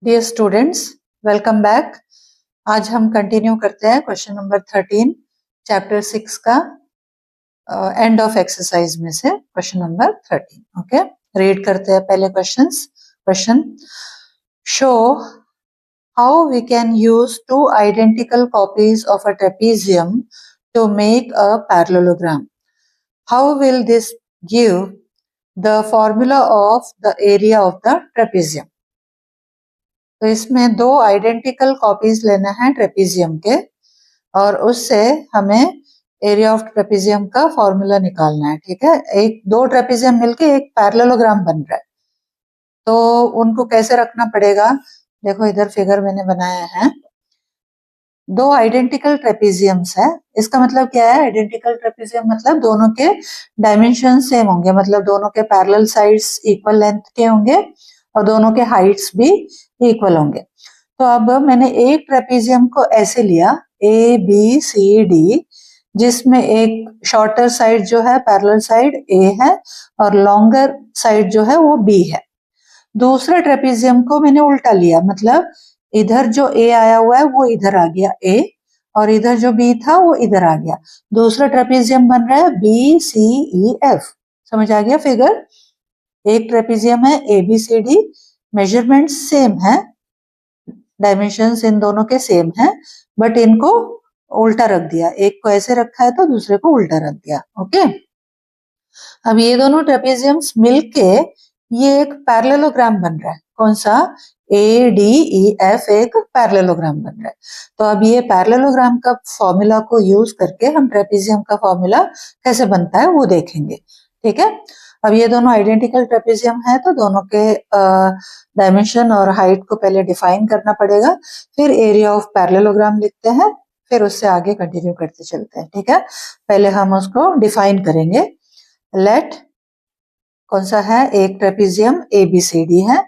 Dear students, welcome back. आज हम continue करते हैं क्वेश्चन नंबर 13 चैप्टर 6 का एंड ऑफ एक्सरसाइज में से क्वेश्चन नंबर 13। ओके, रीड करते हैं पहले question. Show how we can use two identical copies of a trapezium to make a parallelogram. How will this give the formula of the area of the trapezium. तो इसमें दो identical copies लेना है trapezium के और उससे हमें area of trapezium का फॉर्मूला निकालना है। ठीक है, एक दो ट्रेपीजियम मिलके एक पैरेललोग्राम बन रहा है, तो उनको कैसे रखना पड़ेगा। देखो इधर फिगर मैंने बनाया है, दो आइडेंटिकल ट्रेपीजियम्स है। इसका मतलब क्या है, आइडेंटिकल ट्रेपीजियम मतलब दोनों के डायमेंशन सेम होंगे, मतलब दोनों के पैरेलल साइड्स इक्वल लेंथ के होंगे और दोनों के हाइट्स भी इक्वल होंगे। तो अब मैंने एक ट्रेपीजियम को ऐसे लिया ए बी सी डी, जिसमें एक शॉर्टर साइड जो है पैरेलल साइड ए है और लॉन्गर साइड जो है वो बी है। दूसरे ट्रेपीजियम को मैंने उल्टा लिया, मतलब इधर जो ए आया हुआ है वो इधर आ गया ए और इधर जो बी था वो इधर आ गया। दूसरा ट्रेपीजियम बन रहा है बी सी ई एफ। समझ आ गया फिगर। एक ट्रेपीजियम है A B C D, measurement same है, डायमेंशंस इन दोनों के सेम है, बट इनको उल्टा रख दिया, एक को ऐसे रखा है तो दूसरे को उल्टा रख दिया। ओके, अब ये दोनों ट्रेपीजियम्स मिलके ये एक पैरेललोग्राम बन रहा है। कौन सा, ए डी ई एफ एक पैरेललोग्राम बन रहा है। तो अब ये पैरेललोग्राम का फॉर्मूला को यूज करके हम ट्रेपीजियम का फॉर्मूला कैसे बनता है वो देखेंगे। ठीक है, अब ये दोनों आइडेंटिकल ट्रेपीजियम है तो दोनों के डायमेंशन और हाइट को पहले डिफाइन करना पड़ेगा, फिर एरिया ऑफ पैरेललोग्राम लिखते हैं, फिर उससे आगे कंटिन्यू करते चलते हैं। ठीक है, पहले हम उसको डिफाइन करेंगे। लेट कौन सा है, एक trapezium A B C D है,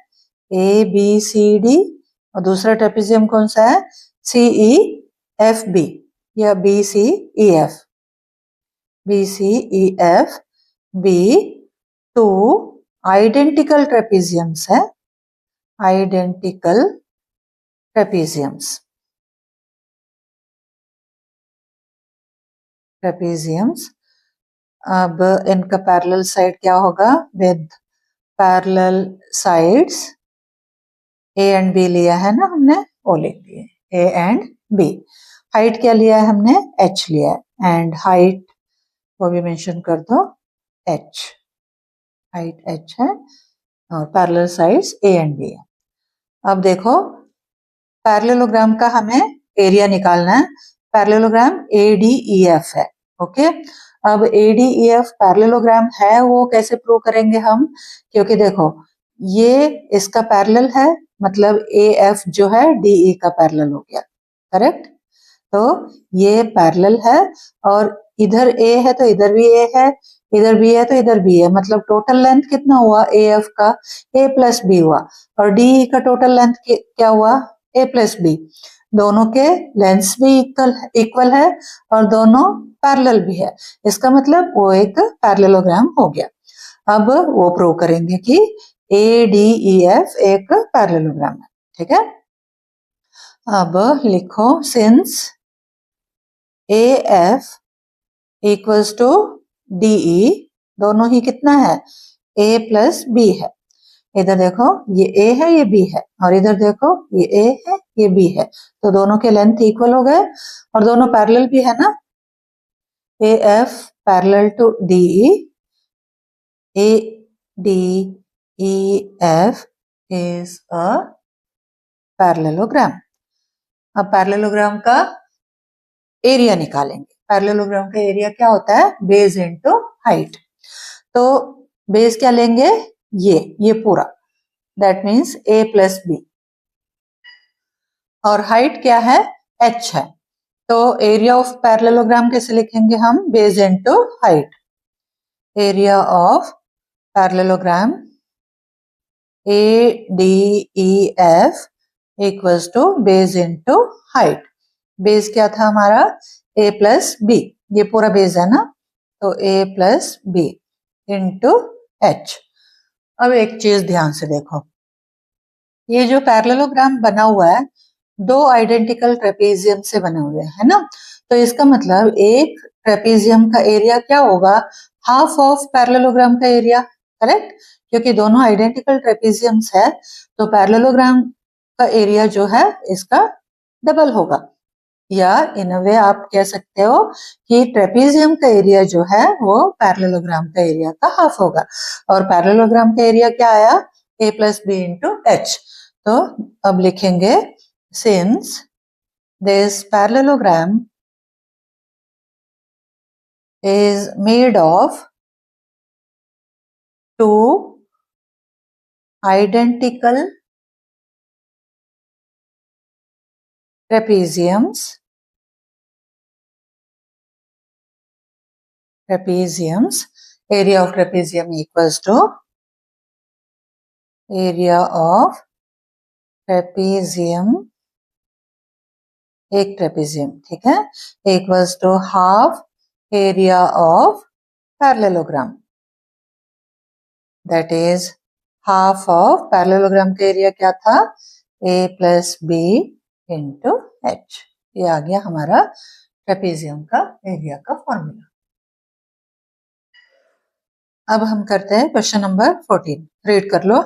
ए बी सी डी, और दूसरा ट्रेपीजियम कौन सा है, सी ई एफ बी या B C E F, B C E F B. Two identical trapeziums है, आइडेंटिकल ट्रेपीजियम्स अब इनका पैरेलल साइड क्या होगा, with parallel sides A and B लिया है ना हमने, वो लिख दिए ए एंड बी। हाइट क्या लिया है हमने, एच लिया है, एंड हाइट वो भी मेंशन कर दो, एच, हाइट एच है और parallel sides A and B है। अब देखो पैरेललोग्राम का हमें एरिया निकालना है। पैरेललोग्राम ADEF है। ओके, अब ADEF पैरेललोग्राम है, वो कैसे प्रूव करेंगे हम, क्योंकि देखो ये इसका पैरेलल है, मतलब AF जो है DE का पैरेलल हो गया, करेक्ट। तो ये पैरेलल है और इधर A है तो इधर भी A है, इधर B है तो इधर B है, मतलब टोटल लेंथ कितना हुआ AF का, A प्लस B हुआ, और DE का टोटल लेंथ क्या हुआ, A प्लस बी। दोनों के लेंथ्स भी इक्वल है और दोनों पैरेलल भी है, इसका मतलब वो एक पैरेललोग्राम हो गया। अब वो प्रूव करेंगे कि ADEF एक पैरेललोग्राम है। ठीक है, अब लिखो since AF equals to DE, दोनों ही कितना है, A प्लस B है। इधर देखो ये A है ये B है, और इधर देखो ये A है ये B है, तो दोनों के लेंथ इक्वल हो गए और दोनों पैरेलल भी है ना। AF parallel to DE, ADEF is a parallelogram. अब पैरेललोग्राम का एरिया निकालेंगे। पैरेललोग्राम का एरिया क्या होता है, बेस इनटू हाइट। तो बेस क्या लेंगे, ये पूरा, that means A plus B, और हाइट क्या है, h है। तो एरिया ऑफ पैरेललोग्राम कैसे लिखेंगे हम, base into height. Area of parallelogram ADEF equals to base into height. Base क्या था हमारा, A प्लस बी, ये पूरा बेस है ना, तो A plus B into h। अब एक चीज ध्यान से देखो, ये जो पैरेललोग्राम बना हुआ है दो आइडेंटिकल ट्रेपेजियम से बने हुए है ना, तो इसका मतलब एक ट्रेपेजियम का एरिया क्या होगा, हाफ ऑफ पैरेललोग्राम का एरिया, करेक्ट, क्योंकि दोनों आइडेंटिकल ट्रेपेजियम्स है तो पैरेललोग्राम का एरिया जो है इसका डबल होगा, या इन अ वे आप कह सकते हो कि ट्रेपेजियम का एरिया जो है वो पैरेललोग्राम का एरिया का हाफ होगा, और पैरेललोग्राम का एरिया क्या आया, a plus B into h. तो अब लिखेंगे since this parallelogram is made of two identical trapeziums area of trapezium equals to area of trapezium, एक ट्रेपेजियम, ठीक है, equals to half area of parallelogram, that is half of parallelogram का area क्या था, a plus B into h. ये आ गया हमारा ट्रेपेजियम का एरिया का फॉर्मूला। अब हम करते हैं क्वेश्चन नंबर 14, रीड कर लो।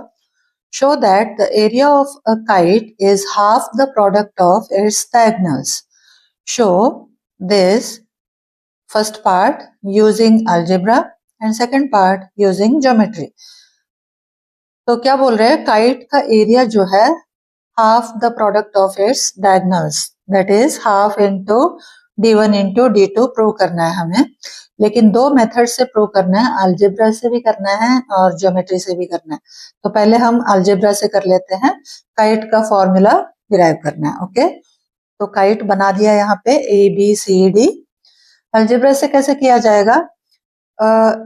Show that the area of a kite is half the product of its diagonals. Show this first part using algebra and second part using geometry. तो क्या बोल रहे हैं, काइट का एरिया जो है half the product of its diagonals, that is half into d1 into d2 prove करना है हमें, लेकिन दो मेथड से प्रूव करना है, अलजेब्रा से भी करना है और ज्योमेट्री से भी करना है। तो पहले हम अलजेब्रा से कर लेते हैं, काइट का फॉर्मूला डिराइव करना है। ओके, तो काइट बना दिया यहाँ पे ABCD। अलजेब्रा से कैसे किया जाएगा,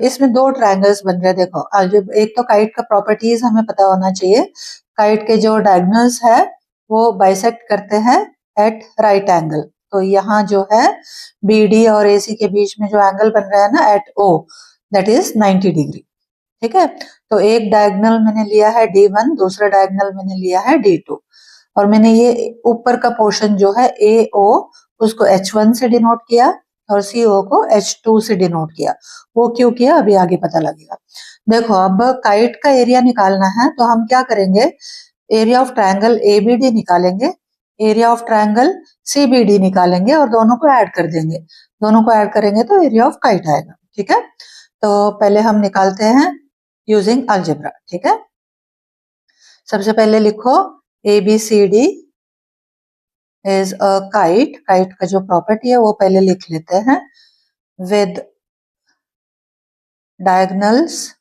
इसमें दो ट्रायंगल्स बन रहे हैं, देखो अलजेब्रा, एक तो काइट का प्रॉपर्टीज हमें पता होना चाहिए, काइट के जो डायगोनल्स है वो बाइसेक्ट करते हैं एट राइट एंगल, तो यहाँ जो है BD और AC के बीच में जो एंगल बन रहा है ना at O, that is 90 degree, ठीक है। तो एक डायगोनल मैंने लिया है D1, दूसरा डायगोनल मैंने लिया है D2, और मैंने ये ऊपर का पोर्शन जो है AO उसको H1 से डिनोट किया और CO को H2 से डिनोट किया। वो क्यों किया अभी आगे पता लगेगा। देखो अब काइट का एरिया निकालना है तो हम क्या करेंगे, एरिया ऑफ ट्रायंगल ABD निकालेंगे, एरिया ऑफ ट्रायंगल CBD निकालेंगे और दोनों को ऐड कर देंगे, दोनों को ऐड करेंगे तो एरिया ऑफ काइट आएगा, ठीक है। तो पहले हम निकालते हैं यूजिंग अलजेब्रा, ठीक है। सबसे पहले लिखो ABCD is a kite, kite का जो प्रॉपर्टी है वो पहले लिख लेते हैं, with diagonals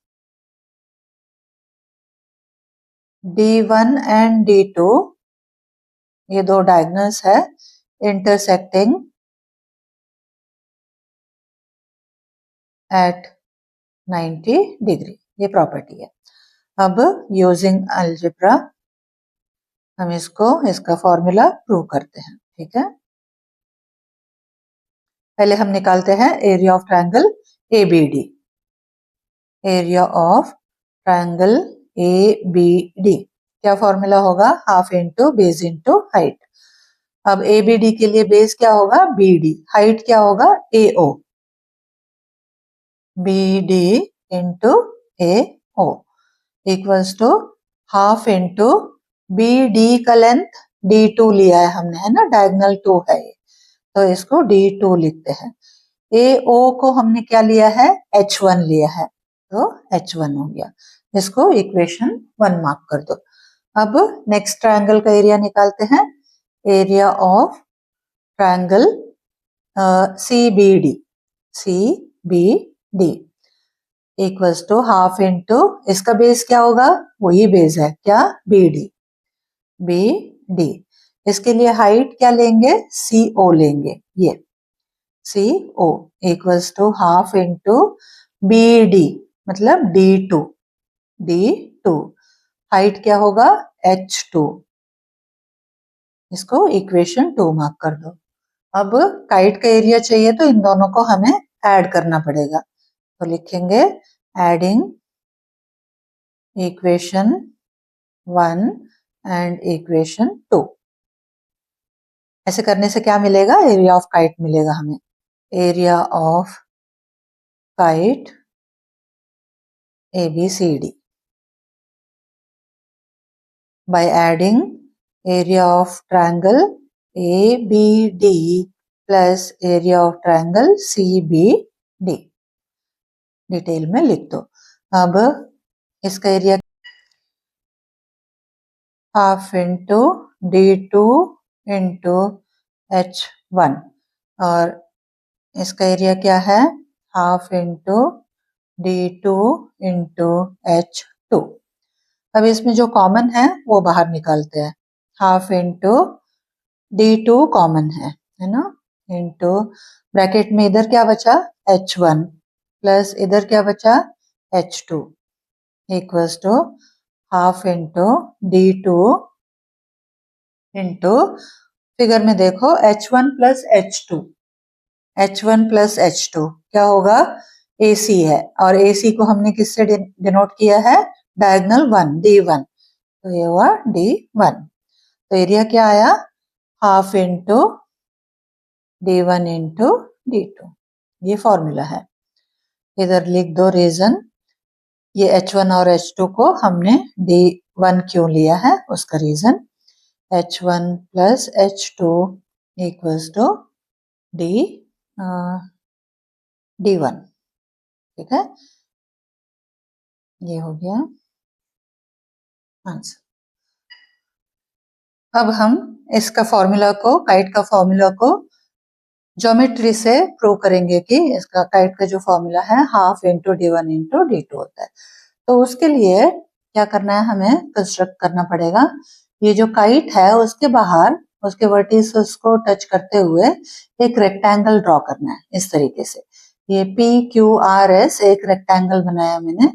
D1 and D2, ये दो डायगोनल्स है, इंटरसेक्टिंग एट 90 डिग्री, ये प्रॉपर्टी है। अब यूजिंग अलजेब्रा हम इसका फॉर्मूला प्रूव करते हैं, ठीक है। पहले हम निकालते हैं area of triangle ABD, area of triangle ABD क्या फॉर्मूला होगा, half into base into height. अब ABD के लिए बेस क्या होगा BD, हाइट क्या होगा AO, BD into AO equals to half into BD का लेंथ D2 लिया है हमने, है ना, डायगोनल 2 है ये, तो इसको D2 लिखते हैं। AO को हमने क्या लिया है, H1 लिया है, तो H1 हो गया, इसको इक्वेशन 1 मार्क कर दो। अब नेक्स्ट ट्रायंगल का एरिया निकालते हैं, area of triangle CBD equals to half into, इसका बेस क्या होगा, वही बेस है क्या BD, इसके लिए हाइट क्या लेंगे CO लेंगे, ये CO equals to half into BD मतलब D2, हाइट क्या होगा H2, इसको इक्वेशन 2 मार्क कर दो। अब काइट का एरिया चाहिए तो इन दोनों को हमें ऐड करना पड़ेगा, तो लिखेंगे एडिंग इक्वेशन 1 एंड इक्वेशन 2। ऐसे करने से क्या मिलेगा? एरिया ऑफ काइट मिलेगा हमें। Area of kite ABCD by adding area of triangle ABD plus area of triangle CBD। Detail में लिख दो। अब इसका area half into D2 into H1 और इसका एरिया क्या है? Half into D2 into H2। अब इसमें जो कॉमन है वो बाहर निकालते हैं। हाफ इंटू D2 कॉमन है ना, इंटू ब्रैकेट में इधर क्या बचा? H1 प्लस इधर क्या बचा? H2 equals to half into D2 into figure में देखो H1 plus H2, H1 plus H2 क्या होगा? AC है और AC को हमने किससे डिनोट किया है? डायगोनल 1 D1, तो ये हुआ D1। तो एरिया क्या आया? Half into D1 into D2। ये फॉर्मूला है। इधर लिख दो रीजन। ये H1 और H2 को हमने D1 क्यों लिया है उसका reason. H1 plus H2 equals to D1। ठीक है, ये हो गया आंसर। अब हम इसका फॉर्मूला को, काइट का फॉर्मूला को ज्योमेट्री से प्रूव करेंगे कि इसका काइट का जो फॉर्मूला है half into D1 into D2 होता है। तो उसके लिए क्या करना है? हमें कंस्ट्रक्ट करना पड़ेगा। ये जो काइट है उसके बाहर उसके वर्टिसेस को टच करते हुए एक रेक्टेंगल ड्रॉ करना है इस तरीके से। ये PQRS एक रेक्टेंगल बनाया मैंने,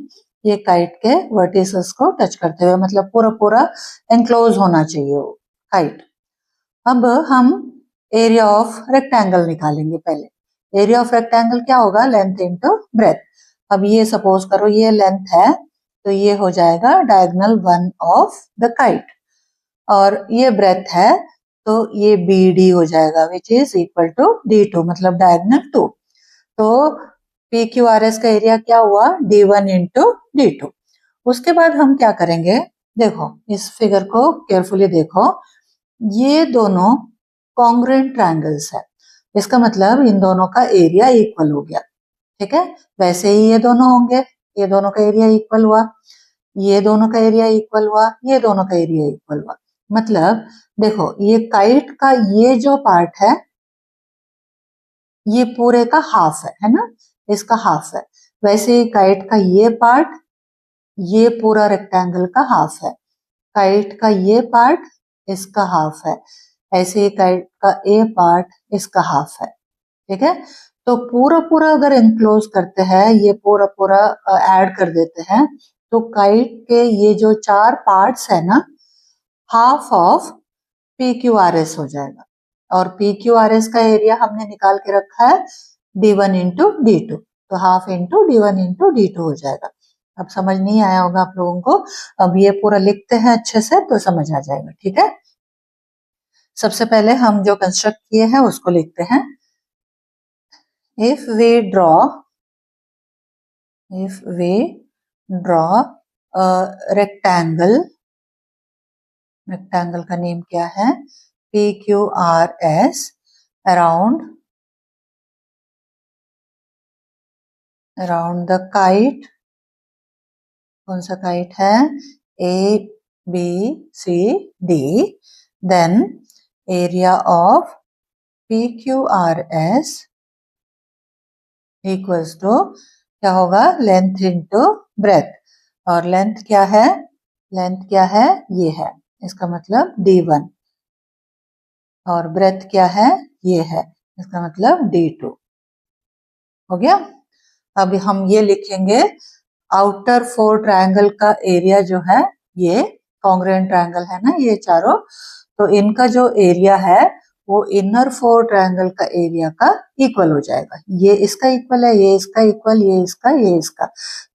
ये काइट के वर्टिसेस को टच करते हुए, मतलब पूरा पूरा एनक्लोज होना चाहिए वो काइट। अब हम एरिया ऑफ रेक्टेंगल निकालेंगे। पहले एरिया ऑफ रेक्टेंगल क्या होगा? Length into breath. अब ये सपोज करो ये लेंथ है तो ये हो जाएगा डायगोनल 1 ऑफ द काइट और ये ब्रेथ है तो ये BD हो जाएगा which is equal to D2, मतलब डायगोनल 2। तो PQRS का एरिया क्या हुआ? D1 into D2। उसके बाद हम क्या करेंगे? देखो इस फिगर को केयरफुली देखो, ये दोनों कॉन्ग्रुएंट ट्रायंगल्स है, इसका मतलब इन दोनों का एरिया इक्वल हो गया। ठीक है, वैसे ही ये दोनों होंगे, ये दोनों का एरिया इक्वल हुआ, ये दोनों का एरिया इक्वल हुआ, ये दोनों का एरिया इक्वल हुआ। मतलब देखो ये काइट का ये जो पार्ट है ये पूरे का हाफ है ना, इसका हाफ है। वैसे ही काइट का ये पार्ट ये पूरा रेक्टेंगल का हाफ है, काइट का ये पार्ट इसका हाफ है, ऐसे ही काइट का ए पार्ट इसका हाफ है। ठीक है, तो पूरा पूरा अगर एनक्लोज करते हैं, ये पूरा पूरा ऐड कर देते हैं, तो काइट के ये जो 4 पार्ट्स है ना, हाफ ऑफ PQRS हो जाएगा। और PQRS का एरिया हमने निकाल के रखा है D1 इंटू D2, तो half into D1 into D2 हो जाएगा। अब समझ नहीं आया होगा आप लोगों को, अब ये पूरा लिखते हैं अच्छे से तो समझ आ जाएगा। ठीक है, सबसे पहले हम जो कंस्ट्रक्ट किए हैं उसको लिखते हैं। If we draw rectangle, rectangle का नेम क्या है? PQRS around द काइट, कौन सा काइट है? ABCD, then area of PQRS equals to क्या होगा? Length into breadth. और लेंथ क्या है? लेंथ क्या है? ये है, इसका मतलब D1। और ब्रेथ क्या है? ये है, इसका मतलब D2। हो गया। अब हम ये लिखेंगे आउटर 4 ट्रायंगल का एरिया जो है, ये कॉन्ग्रुएंट ट्रायंगल है ना ये चारों, तो इनका जो एरिया है वो इनर 4 ट्रायंगल का एरिया का इक्वल हो जाएगा। ये इसका इक्वल है, ये इसका इक्वल, ये इसका, ये इसका,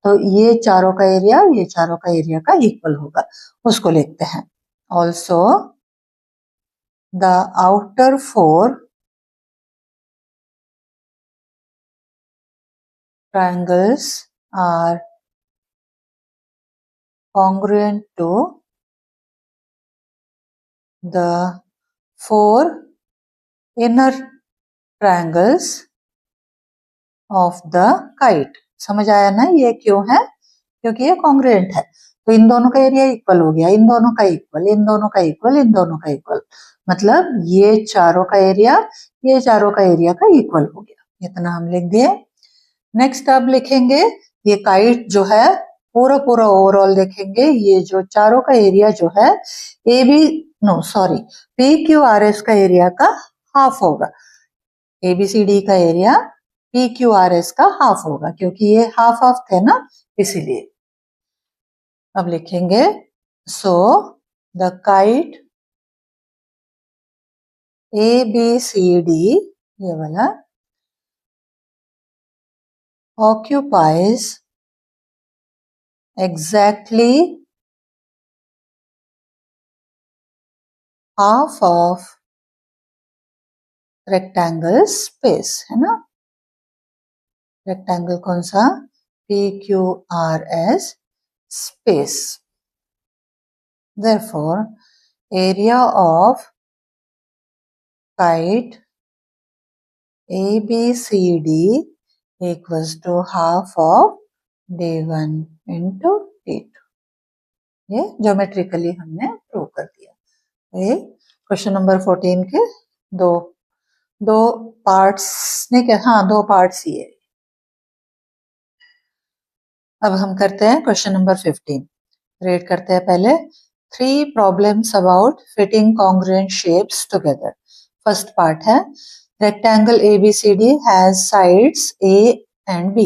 तो ये चारों का एरिया ये चारों का एरिया का इक्वल होगा, उसको लिखते हैं। Also, the outer four triangles are congruent to the four inner triangles of the kite. समझ आया ना ये क्यों है? क्योंकि ये कॉन्ग्रुएंट है, तो इन दोनों का एरिया इक्वल हो गया, इन दोनों का इक्वल, इन दोनों का इक्वल, इन दोनों का इक्वल, मतलब ये चारों का एरिया ये चारों का एरिया का इक्वल हो गया। इतना हम लिख दिए। नेक्स्ट अब लिखेंगे ये काइट जो है पूरा पूरा ओवरऑल देखेंगे, ये जो चारों का एरिया जो है पी क्यू आर एस का एरिया का हाफ होगा। एबीसीडी का area P Q R S का हाफ होगा, क्योंकि ये हाफ हाफ थे ना, इसीलिए। अब लिखेंगे so the kite A B C D, ये वाला, occupies exactly half of rectangle space, है ना। रेक्टेंगल कौन सा? P Q R S space. Therefore, area of kite ABCD equals to half of D1 into D2। ये geometrically हमने prove कर दिया। ये क्वेश्चन नंबर 14 के दो पार्ट्स ने क्या, हाँ 2 पार्ट्स ही है। अब हम करते हैं क्वेश्चन नंबर 15। रीड करते हैं पहले। 3 problems about fitting congruent shapes together। First part है rectangle ABCD has sides A and B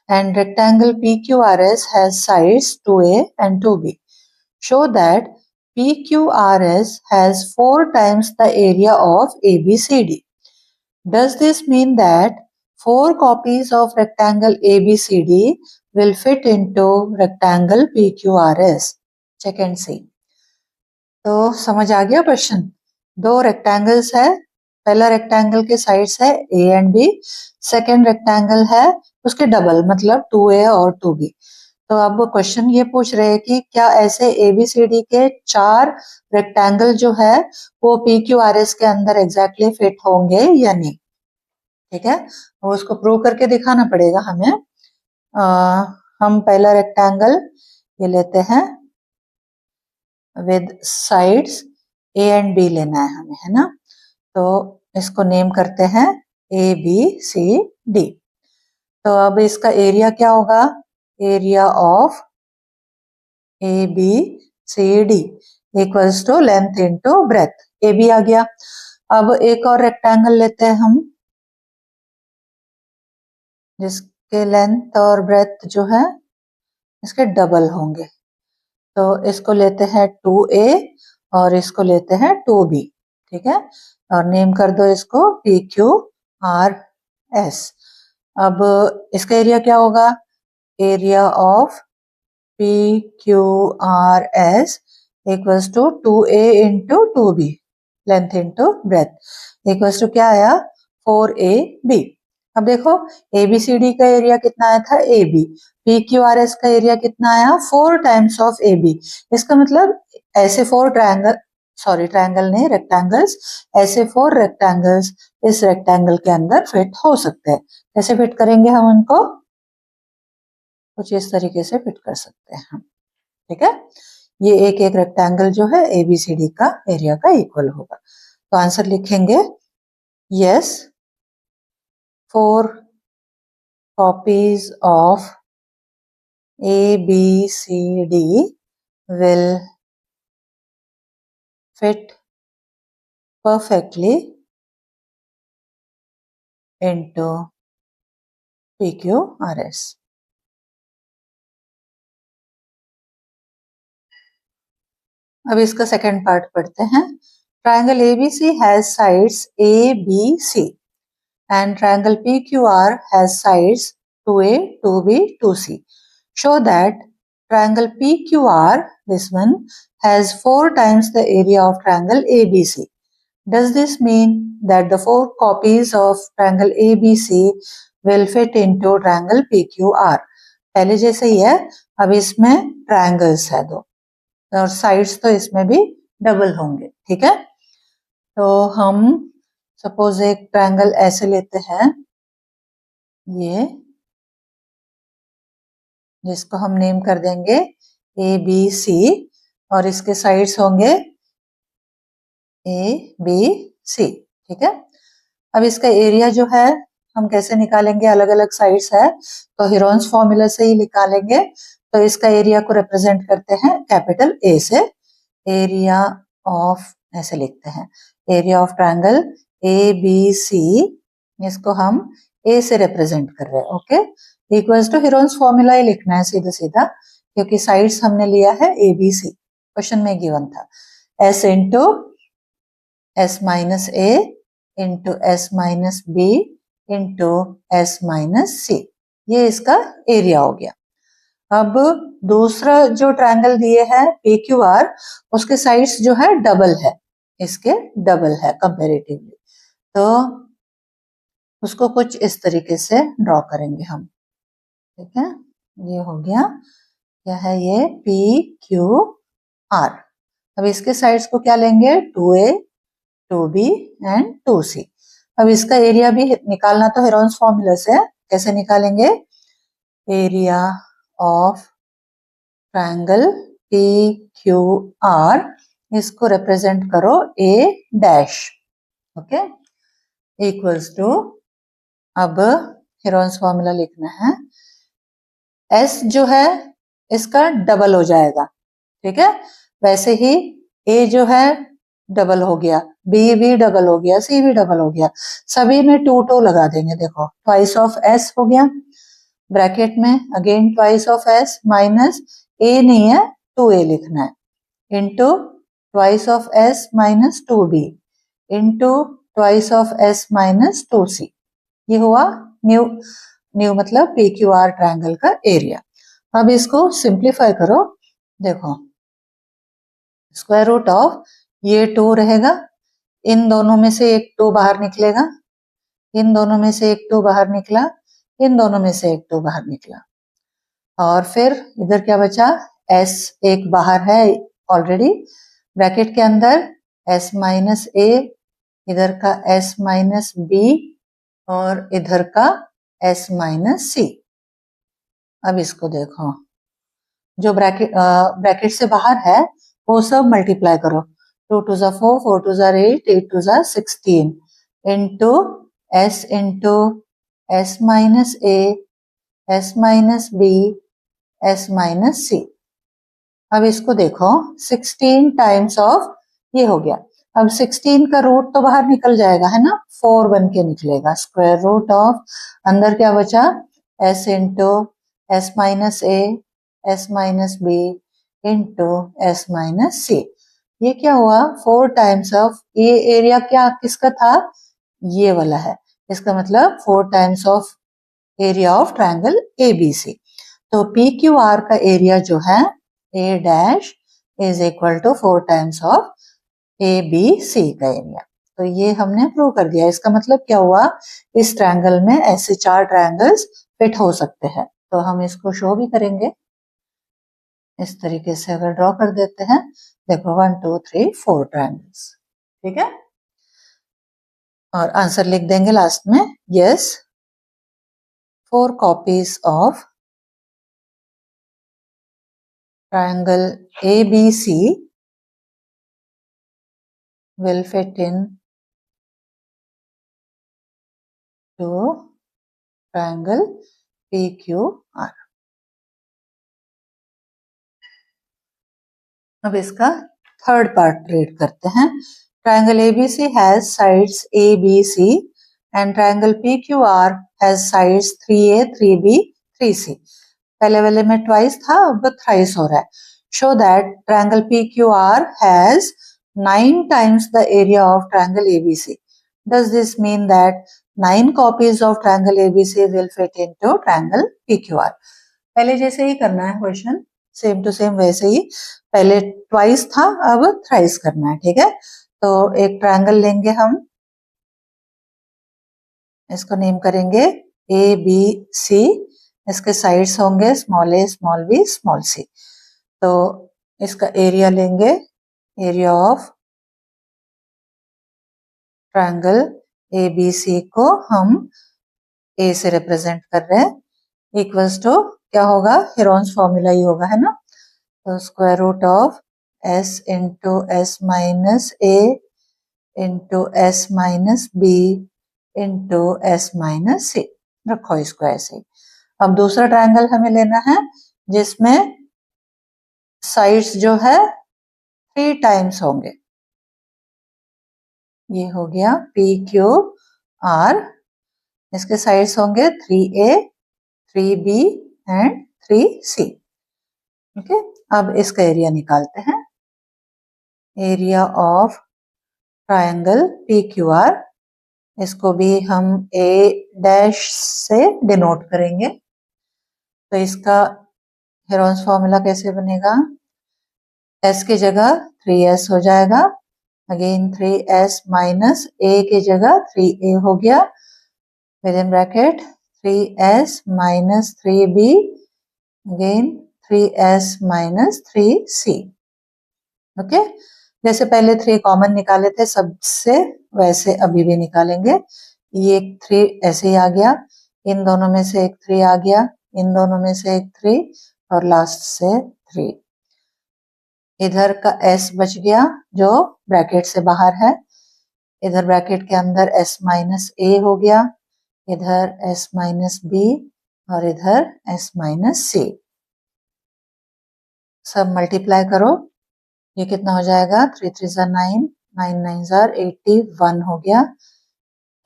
and rectangle PQRS has sides 2A and 2B. Show that PQRS has 4 times the area of ABCD. Does this mean that 4 copies of rectangle ABCD will fit into rectangle PQRS? Check and see। तो समझ आ गया question. 2 rectangles है, पहला rectangle के sides है A and B, second rectangle है उसके double मतलब 2A और 2B। तो अब क्वेश्चन ये पूछ रहे हैं कि क्या ऐसे एबीसीडी के 4 रेक्टेंगल जो है वो PQRS के अंदर एग्जैक्टली फिट होंगे या नहीं। ठीक है, वो उसको प्रूव करके दिखाना पड़ेगा हमें। हम पहला रेक्टेंगल ये लेते हैं with sides A and B लेना है हमें, है ना। तो इसको नेम करते हैं ए बी सी डी। तो अब इसका एरिया क्या होगा? Area of A B C D equals to length into breadth. A B आ गया। अब एक और रेक्टेंगल लेते हैं हम जिसके लेंथ और ब्रेथ जो है इसके डबल होंगे। तो इसको लेते हैं 2A और इसको लेते हैं 2B। ठीक है, और नेम कर दो इसको PQRS। अब इसका एरिया क्या होगा? Area of PQRS equals to 2A into 2B, length into breadth equals to क्या आया? 4AB। अब देखो ABCD का एरिया कितना आया था? AB। PQRS का एरिया कितना आया? 4 टाइम्स ऑफ AB। इसका मतलब ऐसे 4 ट्रायंगल नहीं, रेक्टेंगल्स, ऐसे 4 रेक्टेंगल्स इस रेक्टेंगल के अंदर फिट हो सकते हैं। कैसे फिट करेंगे हम उनको? कुछ इस तरीके से फिट कर सकते हैं हम। ठीक है, ये एक एक रेक्टेंगल जो है ABCD का एरिया का इक्वल होगा। तो आंसर लिखेंगे yes, 4 copies of ABCD will fit perfectly into PQRS। अब इसका सेकंड पार्ट पढ़ते हैं। Triangle ABC has sides ABC and triangle PQR has sides 2A, 2B, 2C. Show that triangle PQR, this one, has 4 times the area of triangle ABC. Does this mean that the 4 copies of triangle ABC will fit into triangle PQR? पहले जैसे ही है, अब इसमें triangles है 2 और sides तो इसमें भी डबल होंगे, ठीक है। तो हम सपोज एक ट्रायंगल ऐसे लेते हैं, ये जिसको हम नेम कर देंगे ABC और इसके साइड्स होंगे ABC, ठीक है। अब इसका एरिया जो है हम कैसे निकालेंगे, अलग अलग साइड्स है तो हीरोन्स फॉर्मूला से ही निकालेंगे। तो इसका एरिया को रिप्रेजेंट करते हैं कैपिटल A से, एरिया ऑफ ऐसे लिखते हैं, एरिया ऑफ ट्रायंगल ABC, इसको हम A से रिप्रेजेंट कर रहे हैं, okay. Equals to Heron's formula ही लिखना है सीधा सीधा, क्योंकि साइड्स हमने लिया है ABC, क्वेश्चन में गिवन था, S into S minus A into S minus B into S minus C, ये इसका एरिया हो गया। अब दूसरा जो ट्रायंगल दिए है PQR, उसके साइड्स जो है डबल है, इसके डबल है कंपैरेटिवली, तो उसको कुछ इस तरीके से ड्रॉ करेंगे हम, ठीक है। ये हो गया, क्या है ये PQR। अब इसके साइड्स को क्या लेंगे, 2A 2B एंड 2C। अब इसका एरिया भी निकालना तो हेरोन्स फॉर्मूला से, कैसे निकालेंगे, एरिया ऑफ ट्रायंगल PQR, इसको रिप्रेजेंट करो A dash, okay, equals to, अब हेरोन्स फॉर्मूला लिखना है, S जो है इसका डबल हो जाएगा, ठीक है। वैसे ही A जो है डबल हो गया, B भी डबल हो गया, C भी डबल हो गया, सभी में 2 2 लगा देंगे, देखो ट्वाइस ऑफ S हो गया, ब्रैकेट में again twice of S minus A नहीं है 2A लिखना है, into twice of S minus 2B into twice of S minus 2C, ये हुआ न्यू मतलब PQR ट्रायंगल का एरिया। अब इसको सिंप्लीफाई करो, देखो स्क्वायर रूट ऑफ ये 2 रहेगा, इन दोनों में से एक 2 बाहर निकलेगा, इन दोनों में से एक 2 बाहर निकला, इन दोनों में से एक 2 बाहर निकला, और फिर इधर क्या बचा, S एक बाहर है ऑलरेडी, ब्रैकेट के अंदर S माइनस A, इधर का S माइनस B और इधर का S माइनस C। अब इसको देखो, जो ब्रैकेट से बाहर है वो सब मल्टीप्लाई करो, 2 2 जा 4, 4 2 जा 8, 8 2 जा 16 into S minus A, S minus B, S minus C। अब इसको देखो 16 टाइम्स ऑफ ये हो गया, अब 16 का रूट तो बाहर निकल जाएगा, है ना, 4 बन के निकलेगा, स्क्वायर रूट ऑफ अंदर क्या बचा, S into S minus A, S minus B into S minus C। ये क्या हुआ, 4 टाइम्स ऑफ, ये एरिया क्या किसका था, ये वाला है, इसका मतलब 4 times of area of triangle ABC। तो PQR का एरिया जो है A dash is equal to 4 times of ABC का एरिया। तो ये हमने प्रूव कर दिया, इसका मतलब क्या हुआ, इस ट्रायंगल में ऐसे 4 ट्रायंगल्स फिट हो सकते हैं। तो हम इसको शो भी करेंगे, इस तरीके से अगर ड्रॉ कर देते हैं, देखो 1 2 3 4 ट्रायंगल्स, ठीक है, और आंसर लिख देंगे लास्ट में, yes 4 copies of triangle ABC will fit in to triangle PQR। अब इसका थर्ड पार्ट रीड करते हैं, triangle ABC has sides ABC and triangle PQR has sides 3A 3B 3C। पहले वाले में ट्वाइस था, अब थ्राइस हो रहा है। Show that triangle PQR has 9 times the area of triangle ABC। Does this mean that 9 copies of triangle ABC will fit into triangle PQR। पहले जैसे ही करना है क्वेश्चन, सेम टू सेम वैसे ही, पहले ट्वाइस था अब थ्राइस करना है, ठीक है। तो एक ट्रायंगल लेंगे हम, इसको नेम करेंगे ए बी सी, इसके साइड्स होंगे small A small B small C. तो इसका एरिया लेंगे, area of triangle A B C को हम ए से रिप्रेजेंट कर रहे हैं, इक्वल्स टू क्या होगा, हेरोन्स फॉर्मूला ही होगा, है ना। तो square root of S into S minus A into S minus B into S minus C, रखो इसको ऐसे ही। अब दूसरा ट्रायंगल हमें लेना है जिसमें साइड्स जो है 3 टाइम्स होंगे, ये हो गया पी क्यू आर, इसके साइड्स होंगे 3a 3b and 3c। Okay, अब इसका एरिया निकालते हैं, area of triangle P Q R, इसको भी हम ए डैश से डिनोट करेंगे। तो इसका हेरोन्स फॉर्मूला कैसे बनेगा, एस की जगह 3s हो जाएगा, अगेन 3s माइनस ए की जगह 3a हो गया, with in bracket 3s minus 3b, again 3s minus 3c। Okay, जैसे पहले 3 कॉमन निकाले थे सबसे, वैसे अभी भी निकालेंगे। ये 3 ऐसे ही आ गया, इन दोनों में से एक 3 आ गया, इन दोनों में से एक 3 और लास्ट से 3। इधर का s बच गया जो ब्रैकेट से बाहर है, इधर ब्रैकेट के अंदर s माइनस a हो गया, इधर s माइनस b और इधर s माइनस c। सब मल्टीप्लाई करो, ये कितना हो जाएगा, 3 3 ज़ा 9, 9 9 ज़ा 81 हो गया,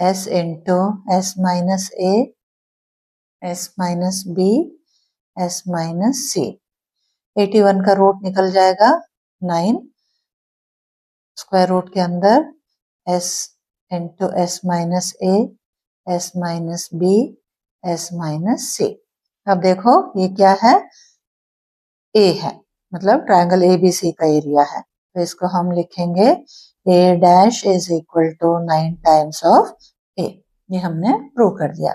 s into S minus A, S minus B, S minus C. 81 का रूट निकल जाएगा 9, स्क्वायर रूट के अंदर s into S minus A, S minus B, S minus C. अब देखो ये क्या है, a है, मतलब ट्रायंगल ABC का एरिया है। तो इसको हम लिखेंगे a dash is equal to 9 times of a, ये हमने प्रूव कर दिया।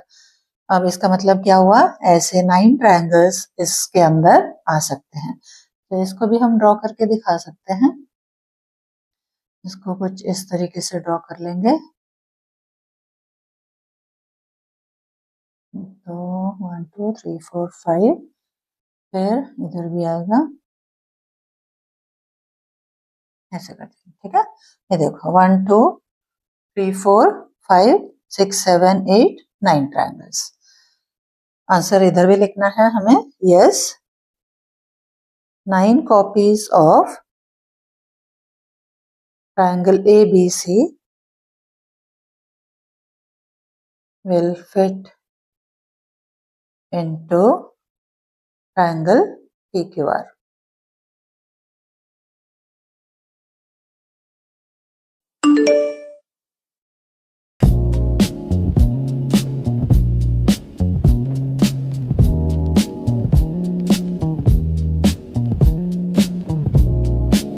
अब इसका मतलब क्या हुआ, ऐसे 9 ट्रायंगल्स इसके अंदर आ सकते हैं। तो इसको भी हम ड्रॉ करके दिखा सकते हैं, इसको कुछ इस तरीके से ड्रॉ कर लेंगे। तो 1 2 3 4 5, फिर इधर भी आएगा, ऐसे करते हैं, ठीक है। ये देखो 1 2 3 4 5 6 7 8 9 ट्रायंगल्स। आंसर इधर भी लिखना है हमें, yes 9 copies of triangle ABC will fit into triangle PQR.